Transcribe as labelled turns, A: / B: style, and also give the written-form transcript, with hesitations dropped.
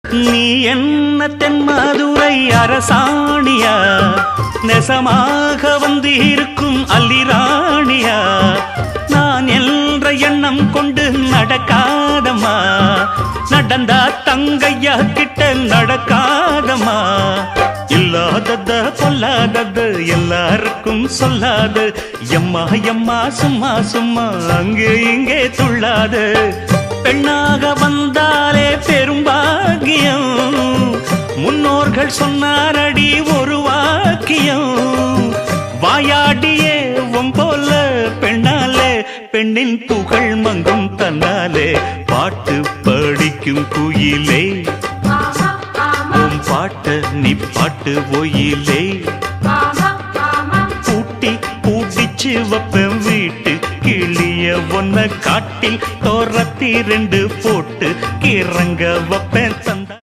A: நீ என்ன தென்மதுரை அரசாணியா, நெசமாக வந்து இருக்கும் அல்லிராணியா, நான் என்ற எண்ணம் கொண்டு நடக்காதம்மா, நடந்தா தங்கையா கிட்ட நடக்காதம்மா, இல்லாதத பொல்லாதது எல்லாருக்கும் சொல்லாது, எம்மா எம்மா சும்மா சும்மா அங்கே இங்கே துள்ளாது, பெண்ணாக வந்தாலே பெரும்பாகியம், முன்னோர்கள் சொன்னாரடி ஒரு வாக்கியம், வாயாடியே போல பெண்ணாலே பெண்ணின் புகழ் மங்கும் தன்னாலே, பாட்டு படிக்கும் குயிலே உன் பாட்ட நீ பாட்டு ஒயிலே, பூட்டி பூட்டிச்சு வப்பேன் வீட்டு கிளிய ஒன்ன காட்டில் தோரத்தி 2 போட்டு கிறங்க வப்பேன் தந்த